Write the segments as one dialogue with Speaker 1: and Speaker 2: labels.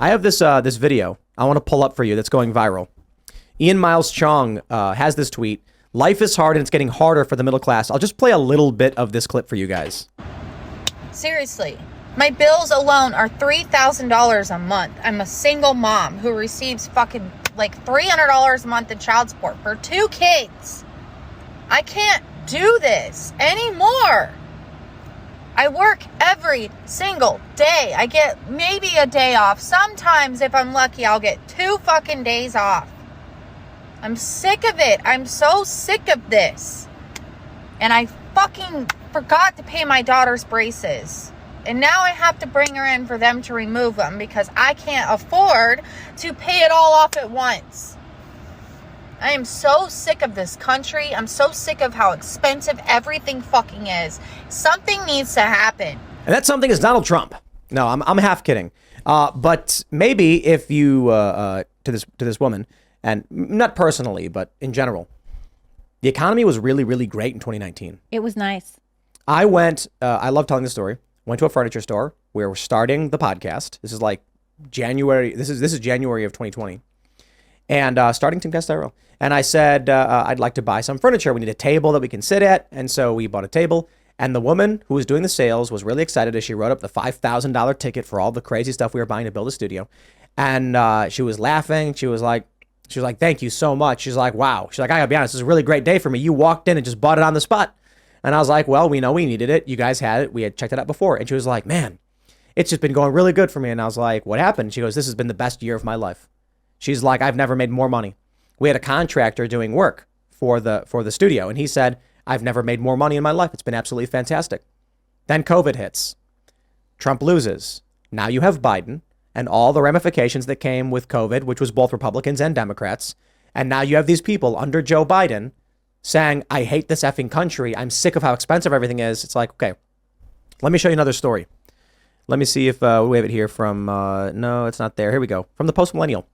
Speaker 1: I have this this video I want to pull up for you that's going viral. Ian Miles Chong has this tweet. Life is hard and it's getting harder for the middle class. I'll just play a little bit of this clip for you guys.
Speaker 2: Seriously, my bills alone are $3,000 a month. I'm a single mom who receives fucking like $300 a month in child support for 2 kids. I can't do this anymore. I work every single day. I get maybe a day off. Sometimes, if I'm lucky, I'll get 2 fucking days off. I'm sick of it. I'm so sick of this. And I fucking forgot to pay my daughter's braces. And now I have to bring her in for them to remove them because I can't afford to pay it all off at once. I am so sick of this country. I'm so sick of how expensive everything fucking is. Something needs to happen.
Speaker 1: And that something is Donald Trump. No, I'm half kidding. But maybe if you to this woman, and not personally, but in general, the economy was really, really great in 2019.
Speaker 3: It was nice.
Speaker 1: I went. I love telling this story. Went to a furniture store where we're starting the podcast. This is like January. This is January of 2020. And starting Timcast IRL. And I said, I'd like to buy some furniture. We need a table that we can sit at. And so we bought a table. And the woman who was doing the sales was really excited as she wrote up the $5,000 ticket for all the crazy stuff we were buying to build a studio. And she was laughing. She was like, thank you so much. She's like, wow. She's like, I gotta be honest, this is a really great day for me. You walked in and just bought it on the spot. And I was like, well, we know we needed it. You guys had it. We had checked it out before. And she was like, man, it's just been going really good for me. And I was like, what happened? She goes, this has been the best year of my life. She's like, I've never made more money. We had a contractor doing work for the studio. And he said, I've never made more money in my life. It's been absolutely fantastic. Then COVID hits. Trump loses. Now you have Biden and all the ramifications that came with COVID, which was both Republicans and Democrats. And now you have these people under Joe Biden saying, I hate this effing country. I'm sick of how expensive everything is. It's like, okay, let me show you another story. Let me see if we have it here from, no, it's not there. Here we go. From the Post Millennial.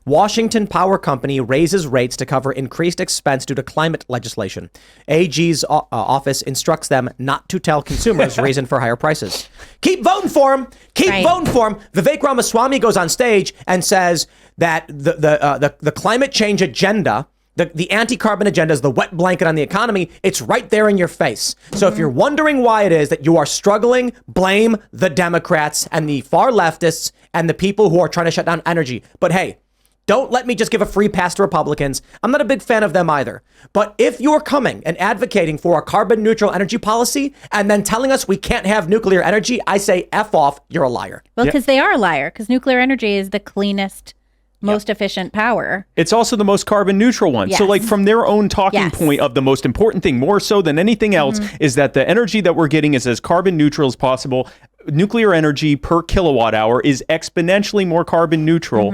Speaker 1: Washington Power Company raises rates to cover increased expense due to climate legislation. AG's office instructs them not to tell consumers reason for higher prices. Keep voting for him. Keep voting for him. Vivek Ramaswamy goes on stage and says that the climate change agenda, the anti-carbon agenda, is the wet blanket on the economy. It's right there in your face. So if you're wondering why it is that you are struggling, blame the Democrats and the far leftists and the people who are trying to shut down energy. But hey, don't let me just give a free pass to Republicans. I'm not a big fan of them either. But if you're coming and advocating for a carbon neutral energy policy and then telling us we can't have nuclear energy, I say F off, you're a liar.
Speaker 3: Well, because they are a liar, because nuclear energy is the cleanest, most efficient power.
Speaker 4: It's also the most carbon neutral one.
Speaker 3: Yes.
Speaker 4: So like from their own talking point of the most important thing, more so than anything else, is that the energy that we're getting is as carbon neutral as possible. Nuclear energy per kilowatt hour is exponentially more carbon neutral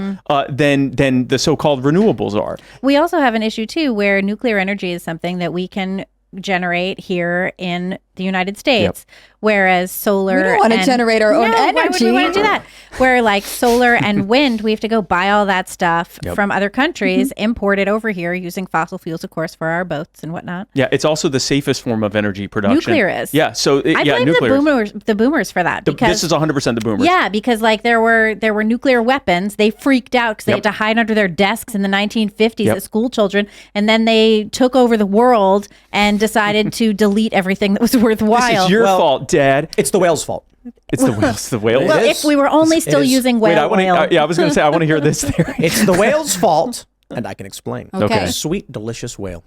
Speaker 4: than the so-called renewables are.
Speaker 3: We also have an issue too where nuclear energy is something that we can generate here in the United States, whereas solar.
Speaker 5: We don't want to generate our own energy.
Speaker 3: Why would we want to do that? Where like solar and wind, we have to go buy all that stuff from other countries, import it over here using fossil fuels, of course, for our boats and whatnot.
Speaker 4: Yeah, it's also the safest form of energy production.
Speaker 3: Nuclear is.
Speaker 4: Yeah, so
Speaker 3: I blame the boomers for that. Because
Speaker 4: this is 100% the boomers.
Speaker 3: Yeah, because like there were nuclear weapons. They freaked out because they had to hide under their desks in the 1950s as school children, and then they took over the world and decided to delete everything that was worthwhile.
Speaker 4: This is your fault, Dad.
Speaker 1: It's the whales' fault.
Speaker 4: It's the whales. The whale.
Speaker 3: Well, if we were only still using whale oil.
Speaker 4: I was going to say, I want to hear this theory.
Speaker 1: It's the whale's fault, and I can explain.
Speaker 5: Okay.
Speaker 1: Sweet, delicious whale.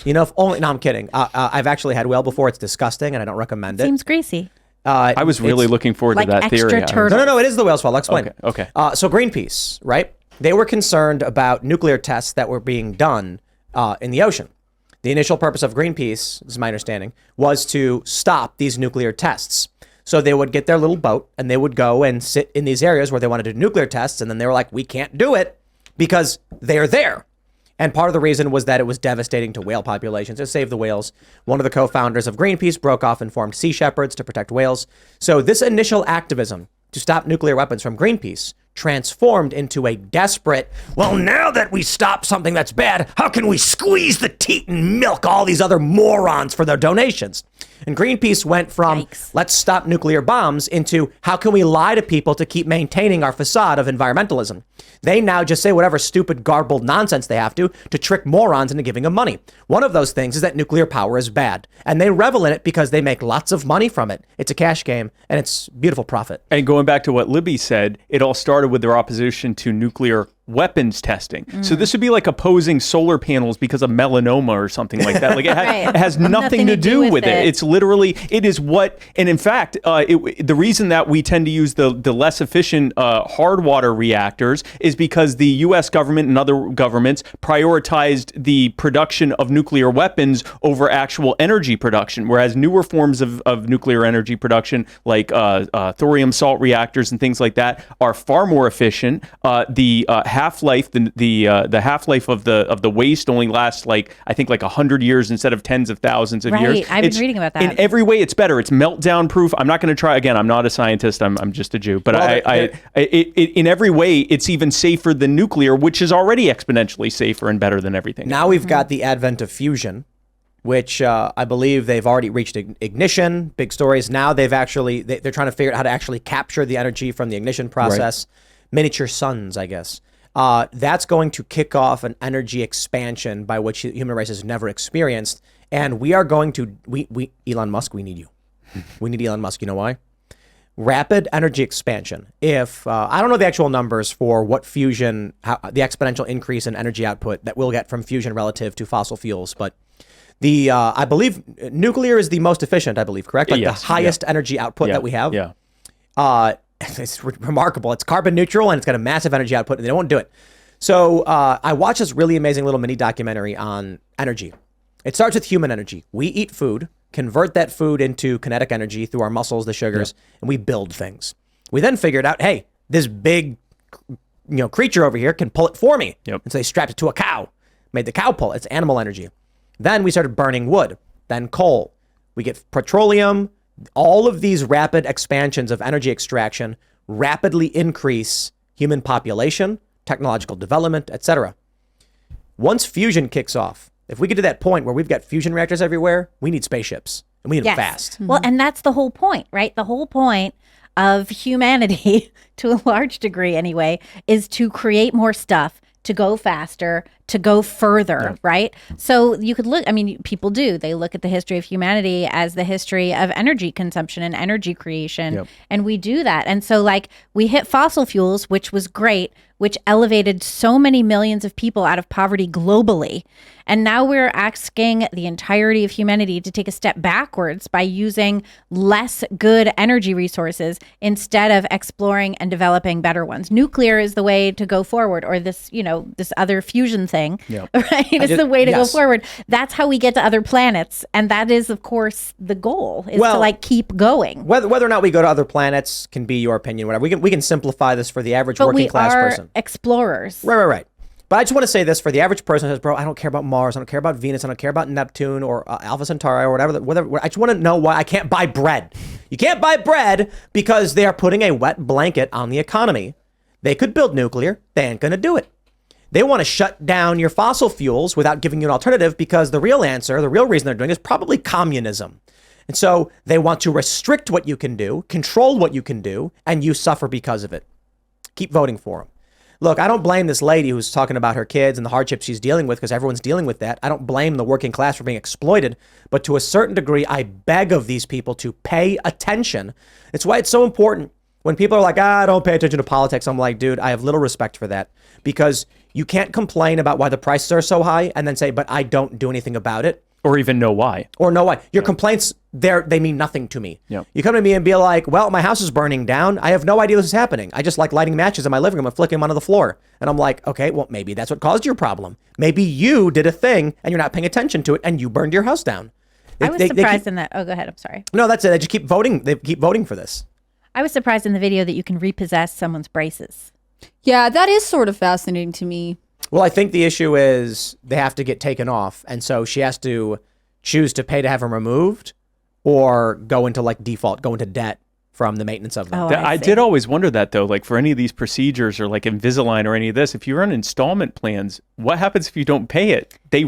Speaker 1: You know, if only. No, I'm kidding. I've actually had whale before. It's disgusting, and I don't recommend it.
Speaker 3: Seems greasy.
Speaker 4: I was really looking forward to that theory.
Speaker 1: No, it is the whale's fault. I'll explain.
Speaker 4: Okay.
Speaker 1: So Greenpeace, right? They were concerned about nuclear tests that were being done in the ocean. The initial purpose of Greenpeace, this is my understanding, was to stop these nuclear tests. So they would get their little boat and they would go and sit in these areas where they wanted to do nuclear tests. And then they were like, we can't do it because they're there. And part of the reason was that it was devastating to whale populations. To save the whales, one of the co-founders of Greenpeace broke off and formed Sea Shepherds to protect whales. So this initial activism to stop nuclear weapons from Greenpeace transformed into a desperate, well, now that we stop something that's bad, how can we squeeze the teat and milk all these other morons for their donations? And Greenpeace went from let's stop nuclear bombs into how can we lie to people to keep maintaining our facade of environmentalism. They now just say whatever stupid, garbled nonsense they have to trick morons into giving them money. One of those things is that nuclear power is bad. And they revel in it because they make lots of money from it. It's a cash game, and it's beautiful profit.
Speaker 4: And going back to what Libby said, it all started with their opposition to nuclear weapons testing. So this would be like opposing solar panels because of melanoma or something like that. Like it has nothing to do with it. It's literally, it is what, and in fact, the reason that we tend to use the less efficient hard water reactors is because the U.S. government and other governments prioritized the production of nuclear weapons over actual energy production, whereas newer forms of nuclear energy production, like thorium salt reactors and things like that, are far more efficient. The half-life, the half-life of the waste only lasts I think 100 years instead of tens of thousands of years.
Speaker 3: I've been reading about that.
Speaker 4: In every way, it's better. It's meltdown proof. I'm not going to try again. I'm not a scientist. I'm just a Jew. But in every way, it's even safer than nuclear, which is already exponentially safer and better than everything.
Speaker 1: Now we've got the advent of fusion, which I believe they've already reached ignition. Big stories. Now they're trying to figure out how to actually capture the energy from the ignition process. Right. Miniature suns, I guess. That's going to kick off an energy expansion by which the human race has never experienced. And we are going to, Elon Musk, we need you. We need Elon Musk. You know why? Rapid energy expansion. If, I don't know the actual numbers for what fusion, the exponential increase in energy output that we'll get from fusion relative to fossil fuels, but I believe nuclear is the most efficient, I believe, correct? Like the highest energy output that we have.
Speaker 4: Yeah.
Speaker 1: It's remarkable. It's carbon neutral and it's got a massive energy output, and they won't do it. So I watched this really amazing little mini documentary on energy. It starts with human energy. We eat food, convert that food into kinetic energy through our muscles, the sugars, and we build things. We then figured out, hey, this big creature over here can pull it for me.
Speaker 4: Yep.
Speaker 1: And so they strapped it to a cow, made the cow pull. It's animal energy. Then we started burning wood, then coal. We get petroleum. All of these rapid expansions of energy extraction rapidly increase human population, technological development, etc. Once fusion kicks off, if we get to that point where we've got fusion reactors everywhere, we need spaceships, and we need them fast.
Speaker 3: Mm-hmm. Well, and that's the whole point, right? The whole point of humanity, to a large degree anyway, is to create more stuff, to go faster, to go further, right? So you could look, people do. They look at the history of humanity as the history of energy consumption and energy creation. And we do that. And so we hit fossil fuels, which was great, which elevated so many millions of people out of poverty globally. And now we're asking the entirety of humanity to take a step backwards by using less good energy resources instead of exploring and developing better ones. Nuclear is the way to go forward, or this other fusion thing, right? It's the way to go forward. That's how we get to other planets. And that is, of course, the goal, is to keep going.
Speaker 1: Whether or not we go to other planets can be your opinion, whatever. We can simplify this for the average working class person.
Speaker 3: Explorers.
Speaker 1: Right. But I just want to say this for the average person who says, bro, I don't care about Mars, I don't care about Venus, I don't care about Neptune or Alpha Centauri or whatever. I just want to know why I can't buy bread. You can't buy bread because they are putting a wet blanket on the economy. They could build nuclear. They ain't going to do it. They want to shut down your fossil fuels without giving you an alternative because the real answer, the real reason they're doing it is probably communism. And so they want to restrict what you can do, control what you can do, and you suffer because of it. Keep voting for them. Look, I don't blame this lady who's talking about her kids and the hardships she's dealing with, because everyone's dealing with that. I don't blame the working class for being exploited. But to a certain degree, I beg of these people to pay attention. It's why it's so important. When people are like, I don't pay attention to politics, I'm like, dude, I have little respect for that. Because you can't complain about why the prices are so high and then say, but I don't do anything about it.
Speaker 4: Or even know why.
Speaker 1: Your complaints, they mean nothing to me.
Speaker 4: Yep.
Speaker 1: You come to me and be like, well, my house is burning down. I have no idea this is happening. I just like lighting matches in my living room and flicking them onto the floor. And I'm like, okay, well, maybe that's what caused your problem. Maybe you did a thing and you're not paying attention to it and you burned your house down.
Speaker 3: I was surprised in that. Oh, go ahead. I'm sorry.
Speaker 1: No, that's it. They just keep voting. They keep voting for this.
Speaker 3: I was surprised in the video that you can repossess someone's braces.
Speaker 5: Yeah, that is sort of fascinating to me.
Speaker 1: Well, I think the issue is they have to get taken off. And so she has to choose to pay to have them removed or go into default, go into debt from the maintenance of them.
Speaker 3: Oh,
Speaker 4: I did always wonder that, though, for any of these procedures or Invisalign or any of this, if you run installment plans, what happens if you don't pay it? They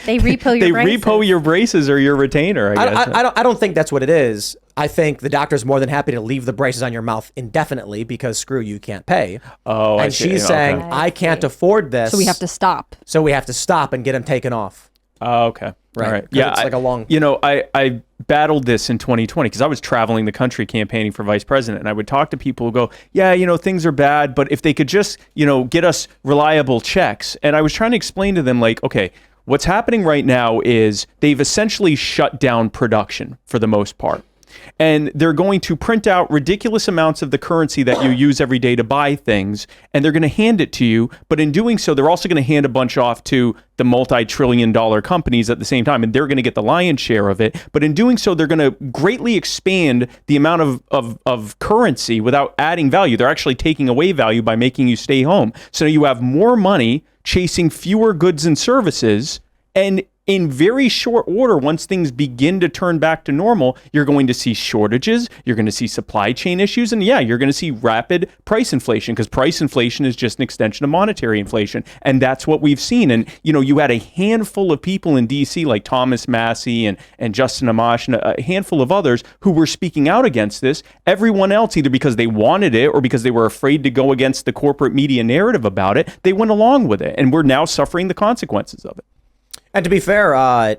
Speaker 3: They repo your
Speaker 4: They
Speaker 3: braces.
Speaker 4: repo your braces or your retainer, I guess.
Speaker 1: I don't think that's what it is. I think the doctor's more than happy to leave the braces on your mouth indefinitely because screw you can't pay.
Speaker 4: Oh, I
Speaker 1: and
Speaker 4: see.
Speaker 1: she's
Speaker 4: Okay.
Speaker 1: saying, I can't afford this.
Speaker 5: So we have to stop.
Speaker 1: So we have to stop and get him taken off.
Speaker 4: Oh, okay.
Speaker 1: Right.
Speaker 4: All right.
Speaker 1: 'Cause
Speaker 4: Yeah.
Speaker 1: it's like a long.
Speaker 4: I battled this in 2020 because I was traveling the country campaigning for vice president, and I would talk to people who go, yeah, things are bad, but if they could just, get us reliable checks. And I was trying to explain to them, like, okay, what's happening right now is they've essentially shut down production for the most part. And they're going to print out ridiculous amounts of the currency that you use every day to buy things, and they're going to hand it to you. But in doing so, they're also going to hand a bunch off to the multi-trillion-dollar companies at the same time, and they're going to get the lion's share of it. But in doing so, they're going to greatly expand the amount of currency without adding value. They're actually taking away value by making you stay home. So you have more money chasing fewer goods and services, and in very short order, once things begin to turn back to normal, you're going to see shortages, you're going to see supply chain issues, and yeah, you're going to see rapid price inflation, because price inflation is just an extension of monetary inflation. And that's what we've seen. And, you had a handful of people in D.C. like Thomas Massey and Justin Amash and a handful of others who were speaking out against this. Everyone else, either because they wanted it or because they were afraid to go against the corporate media narrative about it, they went along with it. And we're now suffering the consequences of it.
Speaker 1: And to be fair, I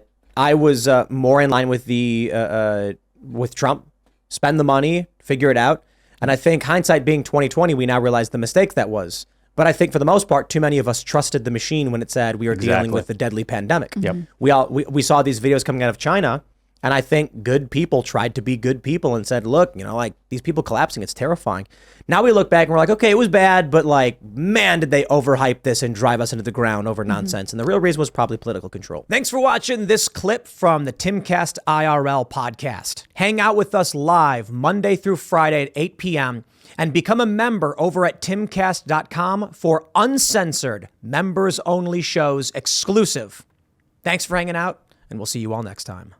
Speaker 1: was more in line with with Trump. Spend the money, figure it out. And I think hindsight being 2020, we now realize the mistake that was. But I think for the most part, too many of us trusted the machine when it said we are dealing with a deadly pandemic.
Speaker 4: Yep.
Speaker 1: We saw these videos coming out of China, and I think good people tried to be good people and said, look, like these people collapsing, it's terrifying. Now we look back and we're like, okay, it was bad, but like, man, did they overhype this and drive us into the ground over nonsense. And the real reason was probably political control. Thanks for watching this clip from the Timcast IRL podcast. Hang out with us live Monday through Friday at 8 p.m. and become a member over at timcast.com for uncensored, members-only shows exclusive. Thanks for hanging out, and we'll see you all next time.